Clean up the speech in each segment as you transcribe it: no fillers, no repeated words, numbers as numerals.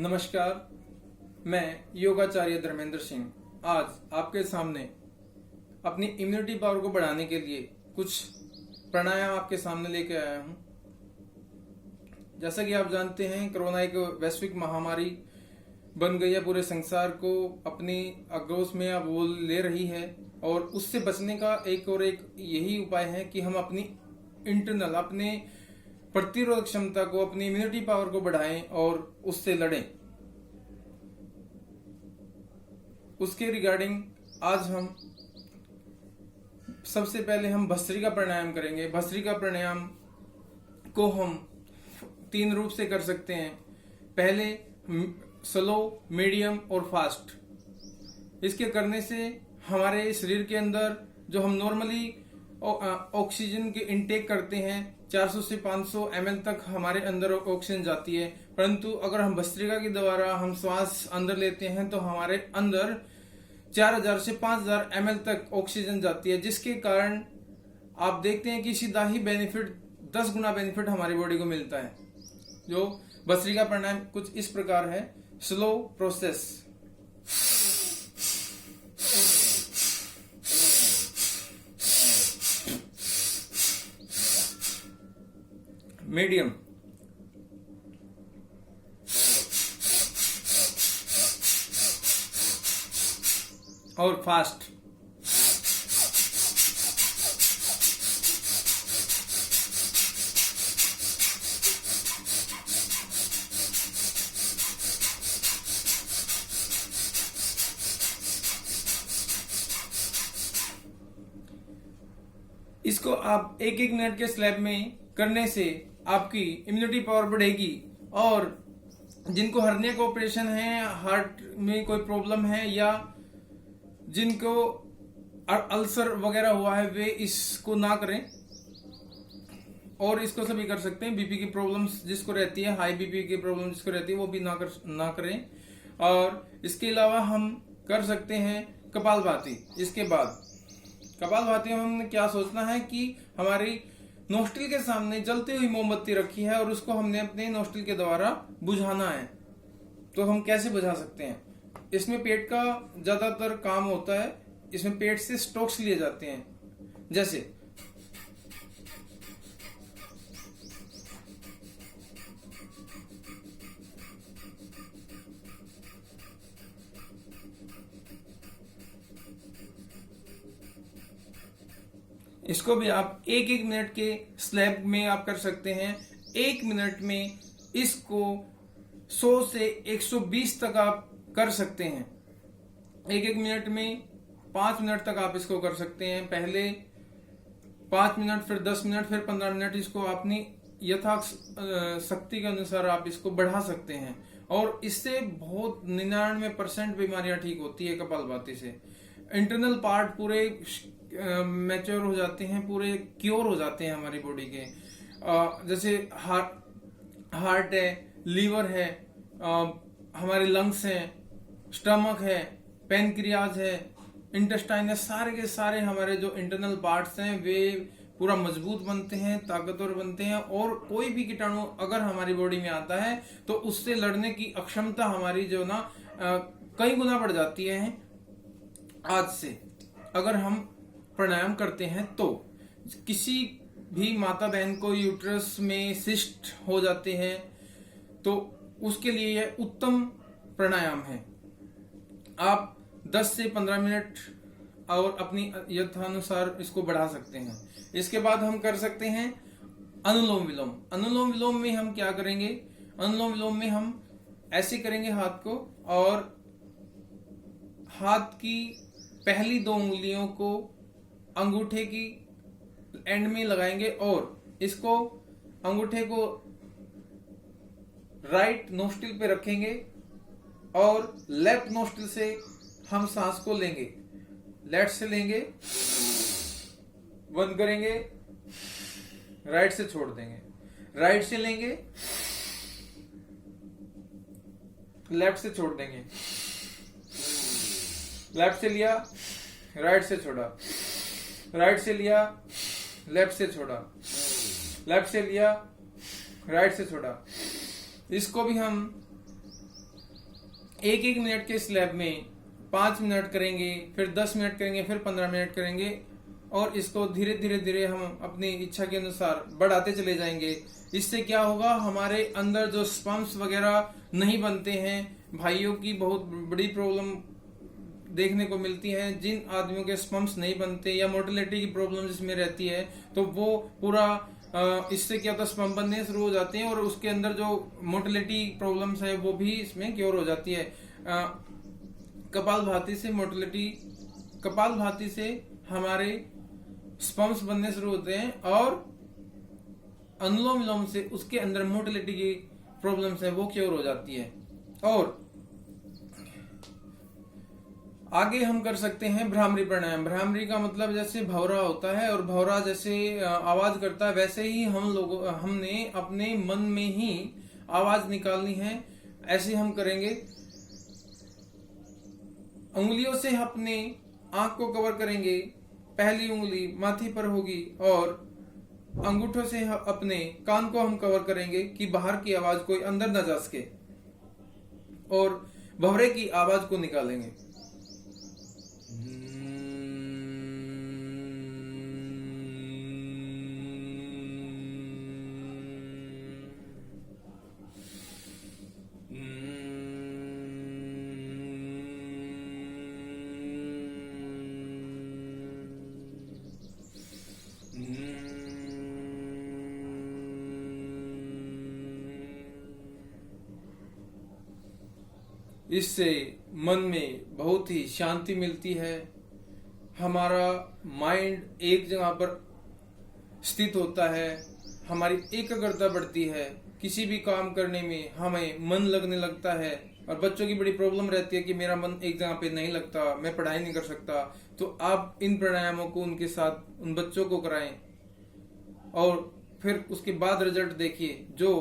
नमस्कार, मैं योगाचार्य धर्मेंद्र सिंह आज आपके सामने अपनी इम्यूनिटी पावर को बढ़ाने के लिए कुछ प्राणायाम आपके सामने लेके आया हूं। जैसा कि आप जानते हैं, कोरोना एक वैश्विक महामारी बन गई है, पूरे संसार को अपनी आक्रोश में अब वो ले रही है और उससे बचने का एक यही उपाय है कि हम अपनी इंटरनल अपने प्रतिरोधक क्षमता को, अपनी इम्यूनिटी पावर को बढ़ाएं और उससे लड़ें। उसके रिगार्डिंग आज हम सबसे पहले हम भस्त्रिका प्राणायाम करेंगे। भस्त्रिका प्राणायाम को हम 3 रूप से कर सकते हैं। पहले स्लो, मीडियम और फास्ट। इसके करने से हमारे शरीर के अंदर जो हम नॉर्मली ऑक्सीजन के इनटेक करते हैं 400 से 500 ml तक हमारे अंदर ऑक्सीजन जाती है, परंतु अगर हम भस्त्रिका के द्वारा हम श्वास अंदर लेते हैं तो हमारे अंदर 4000 से 5000 ml तक ऑक्सीजन जाती है, जिसके कारण आप देखते हैं कि सीधा ही बेनिफिट 10 गुना बेनिफिट हमारी बॉडी को मिलता है। जो भस्त्रिका प्राणायाम कुछ इस प्रकार है। स्लो प्रोसेस, मीडियम, और फास्ट। इसको आप 1-1 मिनट के स्लैब में करने से आपकी इम्यूनिटी पावर बढ़ेगी। और जिनको हर्निया का ऑपरेशन है, हार्ट में कोई प्रॉब्लम है या जिनको अल्सर वगैरह हुआ है, वे इसको ना करें। और इसको सभी कर सकते हैं। बीपी की प्रॉब्लम्स जिसको रहती है, हाई बीपी की प्रॉब्लम जिसको रहती है, वो भी ना करें। और इसके अलावा हम कर सकते हैं कपालभाति। इसके बाद कपालभाति में हमने क्या सोचना है कि हमारी नोस्ट्रिल के सामने जलती हुई मोमबत्ती रखी है और उसको हमने अपने नोस्ट्रिल के द्वारा बुझाना है। तो हम कैसे बुझा सकते हैं? इसमें पेट का ज्यादातर काम होता है। इसमें पेट से स्ट्रोक्स लिए जाते हैं। जैसे इसको भी आप 1-1 मिनट के स्लैब में आप कर सकते हैं। 1 मिनट में इसको 100 से 120 तक आप कर सकते हैं। 1-1 मिनट में 5 मिनट तक आप इसको कर सकते हैं। पहले 5 मिनट, फिर 10 मिनट, फिर 15 मिनट। इसको अपनी यथाशक्ति के अनुसार आप इसको बढ़ा सकते हैं। और इससे बहुत 99% बीमारियां ठीक होती है कपालभाति से। इंटरनल पार्ट पूरे मैच्योर हो जाते हैं, पूरे क्योर हो जाते हैं हमारी बॉडी के। जैसे हार्ट है, लीवर है, हमारे लंग्स हैं, स्टमक है, पैनक्रियाज है, इंटेस्टाइन है, सारे के सारे हमारे जो इंटरनल पार्ट्स हैं वे पूरा मजबूत बनते हैं, ताकतवर बनते हैं। और कोई भी कीटाणु अगर हमारी बॉडी में आता है तो उससे लड़ने की अक्षमता हमारी जो ना कई गुना बढ़ जाती है आज से, अगर हम प्राणायाम करते हैं। तो किसी भी माता बहन को यूट्रस में सिस्ट हो जाते हैं तो उसके लिए यह उत्तम प्राणायाम है। आप 10 से 15 मिनट और अपनी यथानुसार इसको बढ़ा सकते हैं। इसके बाद हम कर सकते हैं अनुलोम विलोम। अनुलोम विलोम में हम क्या करेंगे? अनुलोम विलोम में हम ऐसे करेंगे हाथ को, और हाथ की पहली 2 उंगलियों को अंगूठे की एंड में लगाएंगे और इसको अंगूठे को राइट नोस्ट्रिल पे रखेंगे और लेफ्ट नोस्ट्रिल से हम सांस को लेंगे। लेफ्ट से लेंगे, बंद करेंगे, राइट से छोड़ देंगे। राइट से लेंगे, लेफ्ट से छोड़ देंगे। लेफ्ट से लिया, राइट से छोड़ा, राइट से लिया, लेफ्ट से छोड़ा, लेफ्ट से लिया, राइट से छोड़ा। इसको भी हम एक एक मिनट के स्लैब में 5 मिनट करेंगे, फिर 10 मिनट करेंगे, फिर 15 मिनट करेंगे, और इसको धीरे धीरे धीरे हम अपनी इच्छा के अनुसार बढ़ाते चले जाएंगे। इससे क्या होगा, हमारे अंदर जो स्पम्स वगैरह नहीं बनते हैं, भाइयों की बहुत बड़ी प्रॉब्लम देखने को मिलती है। जिन आदमियों के स्पम्स नहीं बनते या मोटिलिटी की प्रॉब्लम जिसमें रहती है, तो वो पूरा इससे क्या होता है, स्पम बनने शुरू हो जाते हैं और उसके अंदर जो मोटिलिटी प्रॉब्लम्स है वो भी इसमें क्योर हो जाती है। कपालभाति से मोटिलिटी, कपालभाति से हमारे स्पम्स बनने शुरू होते हैं, और अनुलोम विलोम से उसके अंदर मोटिलिटी की प्रॉब्लम्स है वो क्योर हो जाती है। और आगे हम कर सकते हैं भ्रामरी प्राणायाम। भ्रामरी का मतलब जैसे भंवरा होता है, और भंवरा जैसे आवाज करता है, वैसे ही हमने अपने मन में ही आवाज निकालनी है। ऐसे हम करेंगे, उंगलियों से अपने आंख को कवर करेंगे, पहली उंगली माथे पर होगी, और अंगूठों से अपने कान को हम कवर करेंगे कि बाहर की आवाज कोई अंदर न जा सके, और भंवरे की आवाज को निकालेंगे। इससे मन में बहुत ही शांति मिलती है, हमारा माइंड एक जगह पर स्थित होता है, हमारी एकाग्रता बढ़ती है, किसी भी काम करने में हमें मन लगने लगता है। और बच्चों की बड़ी प्रॉब्लम रहती है कि मेरा मन एक जगह पे नहीं लगता, मैं पढ़ाई नहीं कर सकता, तो आप इन प्राणायामों को उनके साथ उन बच्चों को कराएं, और फिर उसके बाद रिजल्ट देखिए। जो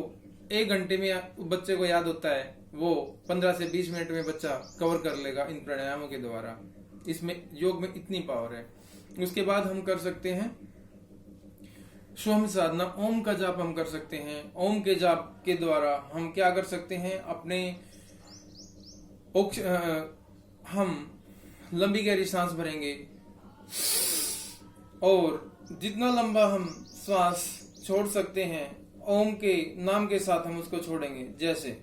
1 घंटे में बच्चे को याद होता है, वो 15 से 20 मिनट में बच्चा कवर कर लेगा इन प्राणायामों के द्वारा। इसमें योग में इतनी पावर है। उसके बाद हम कर सकते हैं सोम साधना, ओम का जाप हम कर सकते हैं। ओम के जाप के द्वारा हम क्या कर सकते हैं, अपने हम लंबी गहरी सांस भरेंगे, और जितना लंबा हम श्वास छोड़ सकते हैं, ओम के नाम के साथ हम उसको छोड़ेंगे। जैसे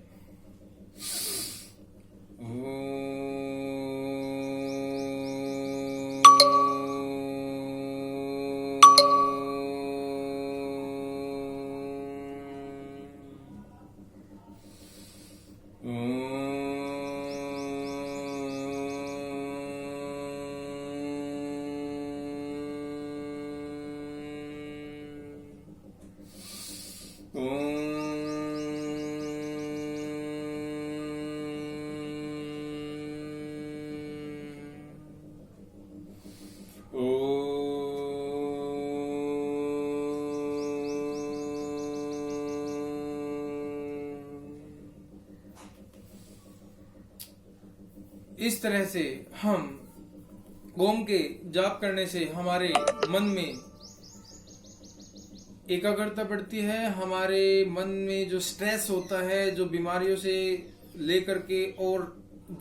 इस तरह से हम ओम के जाप करने से हमारे मन में एकाग्रता बढ़ती है, हमारे मन में जो स्ट्रेस होता है, जो बीमारियों से लेकर के और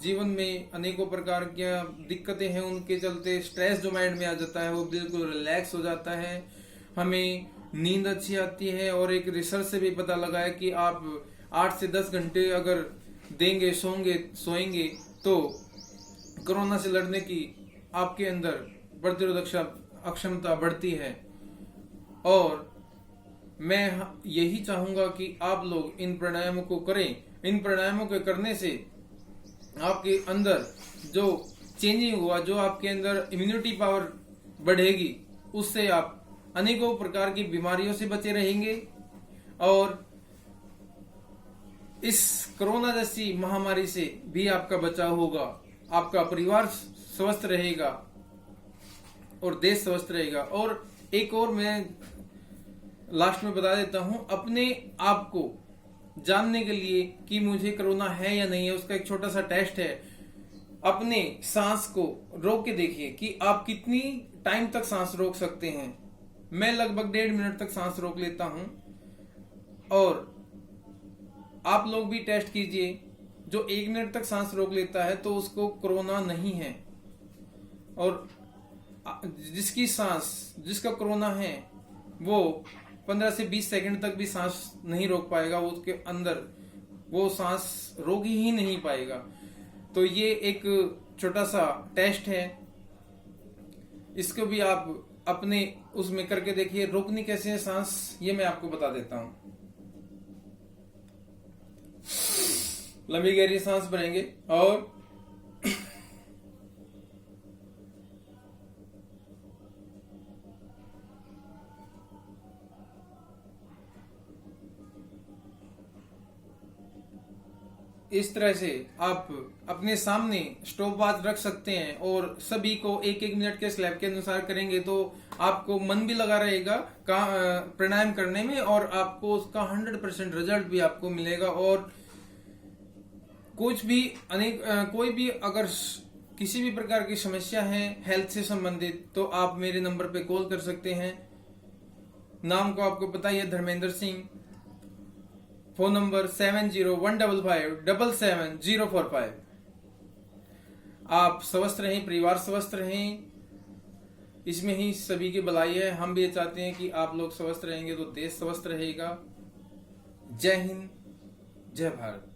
जीवन में अनेकों प्रकार की दिक्कतें हैं, उनके चलते स्ट्रेस जो माइंड में आ जाता है वो बिल्कुल रिलैक्स हो जाता है। हमें नींद अच्छी आती है, और एक रिसर्च से भी पता लगा है कि आप 8 से 10 घंटे अगर देंगे, सोएंगे तो कोरोना से लड़ने की आपके अंदर प्रतिरोधक क्षमता बढ़ती है। और मैं यही चाहूंगा कि आप लोग इन प्राणायामों को करें। इन प्राणायामों के करने से आपके अंदर जो चेंजिंग हुआ, जो आपके अंदर इम्यूनिटी पावर बढ़ेगी, उससे आप अनेकों प्रकार की बीमारियों से बचे रहेंगे, और इस कोरोना जैसी महामारी से भी आपका बचाव होगा, आपका परिवार स्वस्थ रहेगा और देश स्वस्थ रहेगा। और एक और मैं लास्ट में बता देता हूं, अपने आप को जानने के लिए कि मुझे कोरोना है या नहीं है, उसका एक छोटा सा टेस्ट है। अपने सांस को रोक के देखिए कि आप कितनी टाइम तक सांस रोक सकते हैं। मैं लगभग 1.5 मिनट तक सांस रोक लेता हूं, और आप लोग भी टेस्ट कीजिए जो 1 मिनट तक सांस रोक लेता है तो उसको कोरोना नहीं है, और जिसका कोरोना है वो 15 से 20 सेकंड तक भी सांस नहीं रोक पाएगा, वो उसके अंदर वो सांस रोक ही नहीं पाएगा। तो ये एक छोटा सा टेस्ट है, इसको भी आप अपने उसमें करके देखिए। रोकनी कैसे है सांस, ये मैं आपको बता देता हूं। लंबी गहरी सांस भरेंगे और इस तरह से आप अपने सामने स्टॉप वॉच रख सकते हैं और सभी को 1-1 मिनट के स्लैब के अनुसार करेंगे तो आपको मन भी लगा रहेगा प्राणायाम करने में, और आपको उसका 100% रिजल्ट भी आपको मिलेगा। और कोई भी अगर किसी भी प्रकार की समस्या है हेल्थ से संबंधित तो आप मेरे नंबर पे कॉल कर सकते हैं। नाम को आपको पता ही है, धर्मेंद्र सिंह। Phone number 7015577045। आप स्वस्थ रहें, परिवार स्वस्थ रहें, इसमें ही सभी की भलाई है। हम भी ये चाहते हैं कि आप लोग स्वस्थ रहेंगे तो देश स्वस्थ रहेगा। जय हिंद, जय भारत।